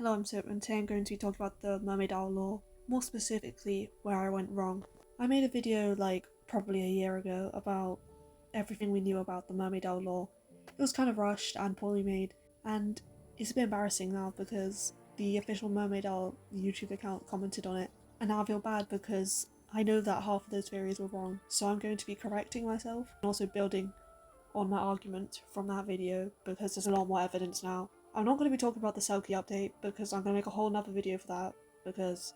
Hello, I'm Sip, and today I'm going to be talking about the Mermaid Isle lore, more specifically where I went wrong. I made a video probably a year ago about everything we knew about the Mermaid Isle lore. It was kind of rushed and poorly made, and it's a bit embarrassing now because the official Mermaid Isle YouTube account commented on it, and now I feel bad because I know that half of those theories were wrong, so I'm going to be correcting myself and also building on my argument from that video because there's a lot more evidence now. I'm not going to be talking about the Selkie update because I'm going to make a whole nother video for that because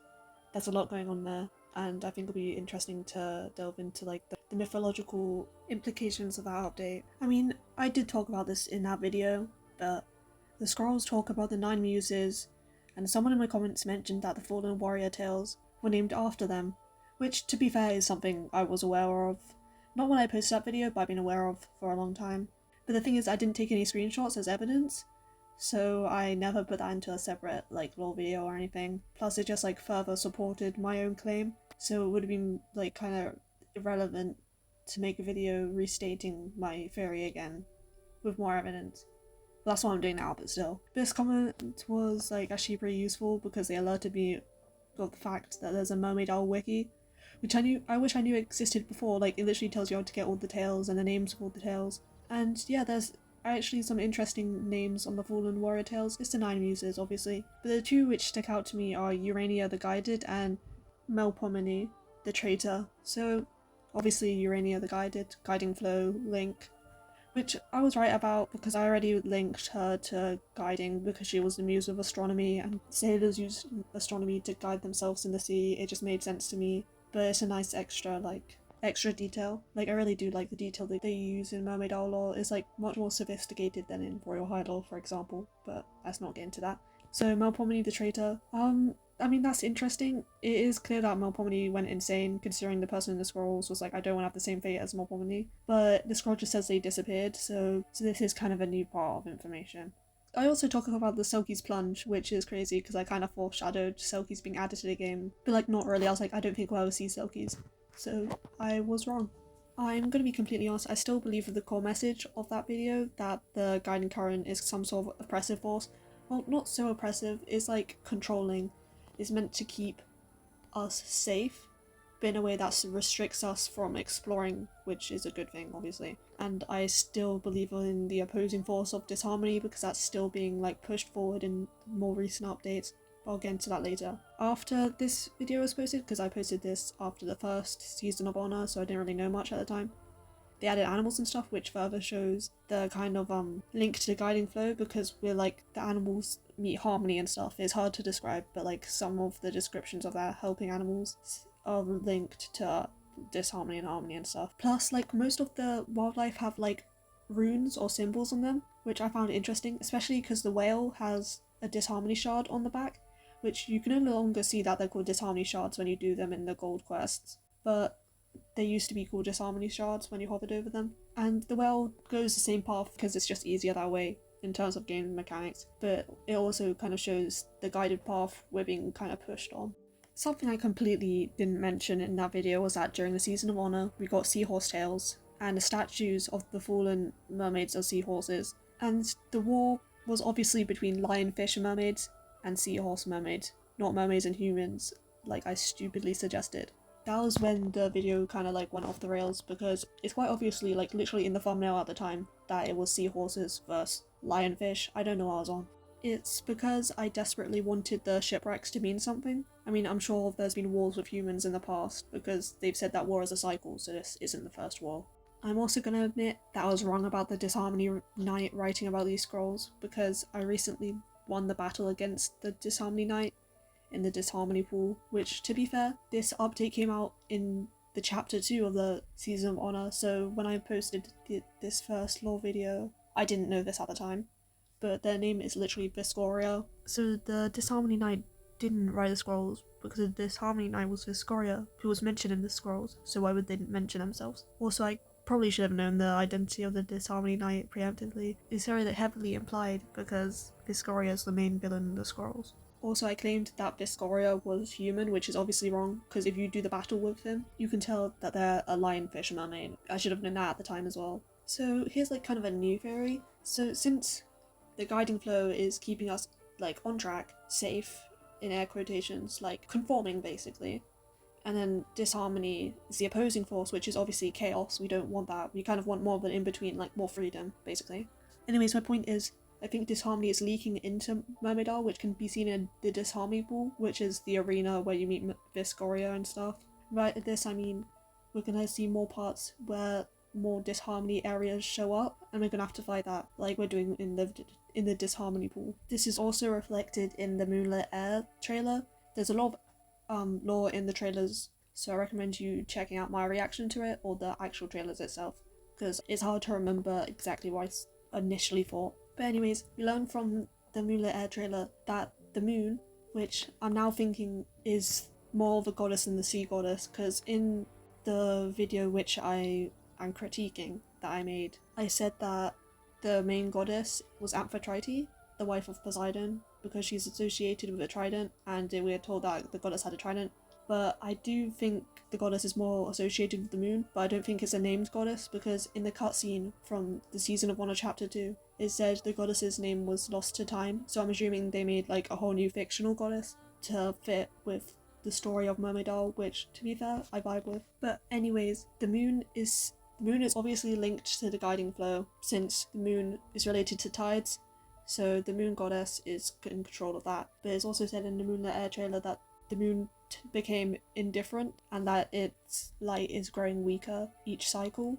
there's a lot going on there, and I think it'll be interesting to delve into the mythological implications of that update. I mean, I did talk about this in that video, but the scrolls talk about the 9 muses, and someone in my comments mentioned that the fallen warrior tales were named after them, which to be fair is something I was aware of. Not when I posted that video, but I've been aware of for a long time. But the thing is, I didn't take any screenshots as evidence, so I never put that into a separate lore video or anything. Plus it just further supported my own claim, so it would have been kind of irrelevant to make a video restating my theory again with more evidence. Well, that's what I'm doing now, but still. This comment was actually pretty useful because they alerted me of the fact that there's a Mermaid Isle wiki, which I wish I knew existed before. It literally tells you how to get all the tales and the names of all the tales. And yeah, there's actually some interesting names on the Fallen Warrior tales. It's the 9 muses, obviously. But the 2 which stick out to me are Urania the Guided and Melpomene the Traitor. So obviously Urania the Guided, Guiding Flow, Link, which I was right about because I already linked her to guiding because she was the muse of astronomy, and sailors use astronomy to guide themselves in the sea. It just made sense to me. But it's a nice extra detail. I really do like the detail that they use in Mermaid Isle lore. It's much more sophisticated than in Royal High lore, for example, but let's not get into that. So Melpomene the Traitor, I mean, that's interesting. It is clear that Melpomene went insane, considering the person in the scrolls was I don't want to have the same fate as Melpomene, but the scroll just says they disappeared, so this is kind of a new part of information. I also talk about the Selkie's plunge, which is crazy because I kind of foreshadowed Selkies being added to the game, but not really. I was I don't think we'll ever see Selkies, so I was wrong. I'm going to be completely honest, I still believe with the core message of that video that the guiding current is some sort of oppressive force. Well, not so oppressive, it's controlling. It's meant to keep us safe, but in a way that restricts us from exploring, which is a good thing, obviously. And I still believe in the opposing force of disharmony because that's still being pushed forward in more recent updates. I'll get into that later. After this video was posted, because I posted this after the first season of Honor, so I didn't really know much at the time, they added animals and stuff, which further shows the kind of link to the guiding flow, because we're the animals meet harmony and stuff. It's hard to describe, but some of the descriptions of that helping animals are linked to disharmony and harmony and stuff. Plus most of the wildlife have runes or symbols on them, which I found interesting, especially because the whale has a disharmony shard on the back, which you can no longer see that they're called disharmony shards when you do them in the gold quests, but they used to be called disharmony shards when you hovered over them. And the whale goes the same path because it's just easier that way in terms of game mechanics, but it also kind of shows the guided path we're being kind of pushed on. Something I completely didn't mention in that video was that during the Season of Honor we got seahorse tails and the statues of the fallen mermaids as seahorses, and the war was obviously between lionfish mermaids and seahorse mermaids, not mermaids and humans like I stupidly suggested. That was when the video kind of went off the rails because it's quite obviously literally in the thumbnail at the time that it was seahorses versus lionfish. I don't know what I was on. It's because I desperately wanted the shipwrecks to mean something. I mean, I'm sure there's been wars with humans in the past because they've said that war is a cycle, so this isn't the first war. I'm also going to admit that I was wrong about the Disharmony Knight writing about these scrolls because I recently won the battle against the Disharmony Knight in the Disharmony pool, which, to be fair, this update came out in the chapter 2 of the Season of Honor, so when I posted this first lore video, I didn't know this at the time, but their name is literally Viscoria. So the Disharmony Knight didn't write the scrolls because the Disharmony Knight was Viscoria, who was mentioned in the scrolls, so why would they mention themselves? Also, I probably should have known the identity of the Disharmony Knight preemptively. It's very heavily implied because Viscoria is the main villain in the scrolls. Also, I claimed that Viscoria was human, which is obviously wrong, because if you do the battle with him, you can tell that they're a lionfish mermaid. I should have known that at the time as well. So here's kind of a new theory. So since the guiding flow is keeping us on track, safe, in air quotations, like conforming basically. And then disharmony is the opposing force, which is obviously chaos. We don't want that. We kind of want more of an in-between, like more freedom, basically. Anyways, my point is, I think disharmony is leaking into Mermaid Isle, which can be seen in the disharmony pool, which is the arena where you meet Viscoria and stuff. Right at this, I mean, we're gonna see more parts where more disharmony areas show up, and we're gonna have to fight that, like we're doing in the disharmony pool. This is also reflected in the Moonlit Air trailer. There's a lot of lore in the trailers, so I recommend you checking out my reaction to it or the actual trailers itself, because it's hard to remember exactly what I initially thought. But anyways, we learned from the Moonlit Air trailer that the moon, which I'm now thinking is more of a goddess than the sea goddess, because in the video which I am critiquing that I made, I said that the main goddess was Amphitrite, the wife of Poseidon, because she's associated with a trident, and we are told that the goddess had a trident. But I do think the goddess is more associated with the moon, but I don't think it's a named goddess, because in the cutscene from the season of 1 or chapter 2, it said the goddess's name was lost to time, so I'm assuming they made like a whole new fictional goddess to fit with the story of Mermaid Isle, which, to be fair, I vibe with. But anyways, the moon is obviously linked to the guiding flow, since the moon is related to tides, so the moon goddess is in control of that. But it's also said in the Moonlit Air trailer that the moon became indifferent and that its light is growing weaker each cycle,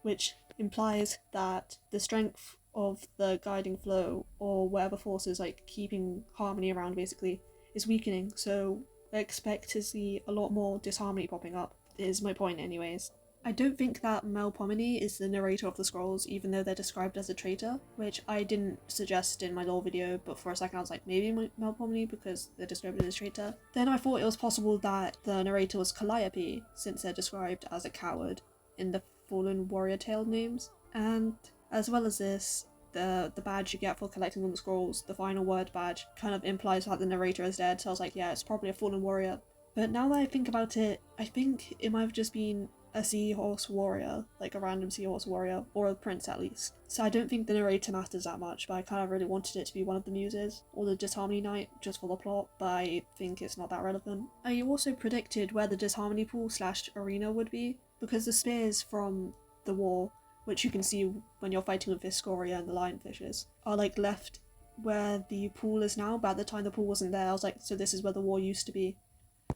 which implies that the strength of the guiding flow, or whatever force is like keeping harmony around basically, is weakening, so I expect to see a lot more disharmony popping up, is my point anyways. I don't think that Melpomene is the narrator of the scrolls, even though they're described as a traitor, which I didn't suggest in my lore video, but for a second I was like, maybe Melpomene because they're described as a traitor. Then I thought it was possible that the narrator was Calliope, since they're described as a coward in the Fallen Warrior Tale names. And as well as this, the badge you get for collecting all the scrolls, the final word badge, kind of implies that the narrator is dead, so I was like, yeah, it's probably a fallen warrior. But now that I think about it, I think it might have just been a seahorse warrior, like a random seahorse warrior, or a prince at least. So I don't think the narrator matters that much, but I kind of really wanted it to be one of the muses, or the Disharmony Knight, just for the plot, but I think it's not that relevant. I also predicted where the Disharmony pool / arena would be, because the spears from the war, which you can see when you're fighting with Viscoria and the lionfishes, are like left where the pool is now, but at the time the pool wasn't there. I was like, so this is where the war used to be.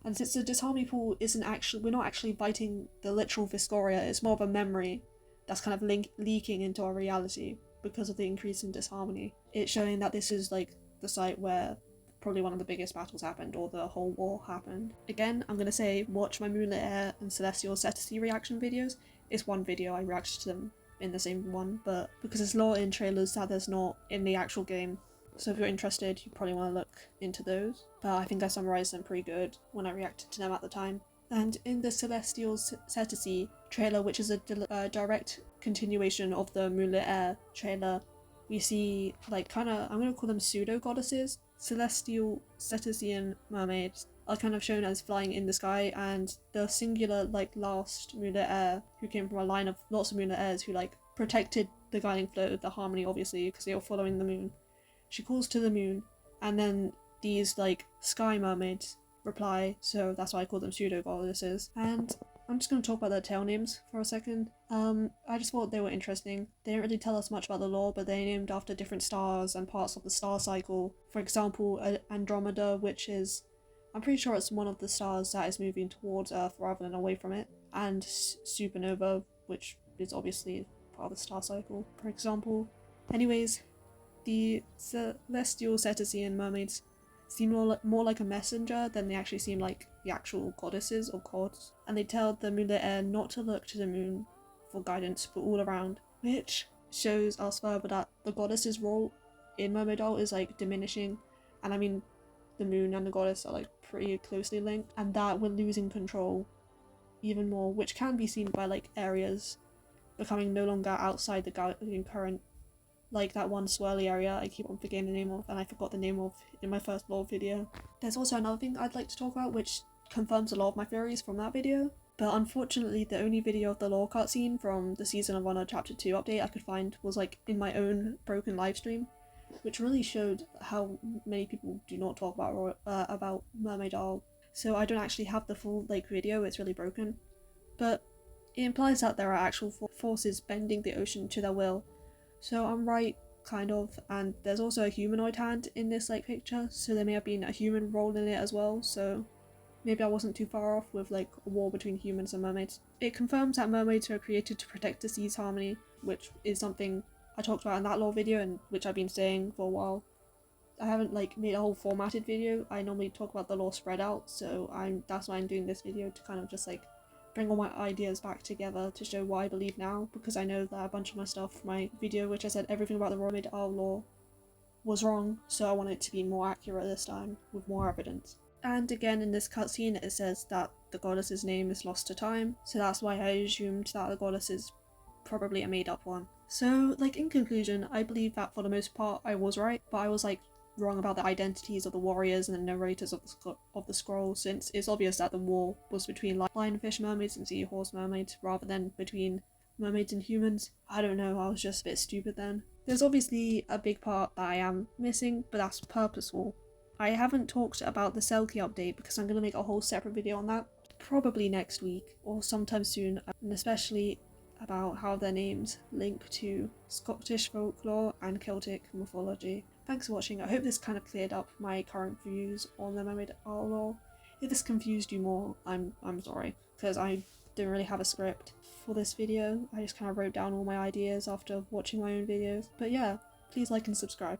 And since the disharmony pool we're not actually fighting the literal Viscoria, it's more of a memory that's kind of leaking into our reality because of the increase in disharmony. It's showing that this is like the site where probably one of the biggest battles happened, or the whole war happened. Again, I'm gonna say watch my Moonlit Air and Celestial Setesy reaction videos. It's one video, I reacted to them in the same one, but because there's lore in trailers that there's not in the actual game, so if you're interested, you probably want to look into those. But I think I summarised them pretty good when I reacted to them at the time. And in the Celestial Setesy trailer, which is a direct continuation of the Moonlit Air trailer, we see like I'm going to call them pseudo-goddesses. Celestial Setesian mermaids are kind of shown as flying in the sky, and the singular last Moonlit Air, who came from a line of lots of Moonlit Airs who protected the guiding flow, the harmony obviously, because they were following the moon. She calls to the moon, and then these sky mermaids reply, so that's why I call them pseudo-goddesses. And I'm just going to talk about their tail names for a second. I just thought they were interesting. They didn't really tell us much about the lore, but they're named after different stars and parts of the star cycle. For example, Andromeda, which is, I'm pretty sure it's one of the stars that is moving towards Earth rather than away from it, and Supernova, which is obviously part of the star cycle, for example. Anyways, the Celestial Setesian mermaids seem more like a messenger than they actually seem like the actual goddesses or gods, and they tell the Moonlit Air not to look to the moon for guidance but all around, which shows us further that the goddess's role in Mermaid Isle is diminishing, and I mean the moon and the goddess are pretty closely linked, and that we're losing control even more, which can be seen by areas becoming no longer outside the guiding current, like that one swirly area I keep on forgetting the name of, and I forgot the name of in my first lore video. There's also another thing I'd like to talk about which confirms a lot of my theories from that video, but unfortunately the only video of the lore cutscene from the Season of 1 or Chapter 2 update I could find was in my own broken livestream, which really showed how many people do not talk about Mermaid Isle. So I don't actually have the full video, it's really broken. But it implies that there are actual forces bending the ocean to their will. So I'm right, kind of, and there's also a humanoid hand in this picture, so there may have been a human role in it as well, so maybe I wasn't too far off with a war between humans and mermaids. It confirms that mermaids were created to protect the sea's harmony, which is something I talked about in that lore video and which I've been saying for a while. I haven't made a whole formatted video. I normally talk about the lore spread out, so that's why I'm doing this video, to kind of just bring all my ideas back together to show what I believe now, because I know that a bunch of my stuff from my video, which I said everything about the Mermaid Isle lore, was wrong, so I want it to be more accurate this time, with more evidence. And again, in this cutscene it says that the goddess's name is lost to time, so that's why I assumed that the goddess is probably a made up one. So, in conclusion, I believe that for the most part I was right, but I was wrong about the identities of the warriors and the narrators of the scroll, since it's obvious that the war was between lionfish mermaids and seahorse mermaids rather than between mermaids and humans. I don't know, I was just a bit stupid then. There's obviously a big part that I am missing, but that's purposeful. I haven't talked about the Selkie update because I'm going to make a whole separate video on that, probably next week or sometime soon, and especially about how their names link to Scottish folklore and Celtic mythology. Thanks for watching. I hope this kind of cleared up my current views on the Mermaid Isle lore. If this confused you more, I'm sorry, because I didn't really have a script for this video. I just kind of wrote down all my ideas after watching my own videos. But yeah, please like and subscribe.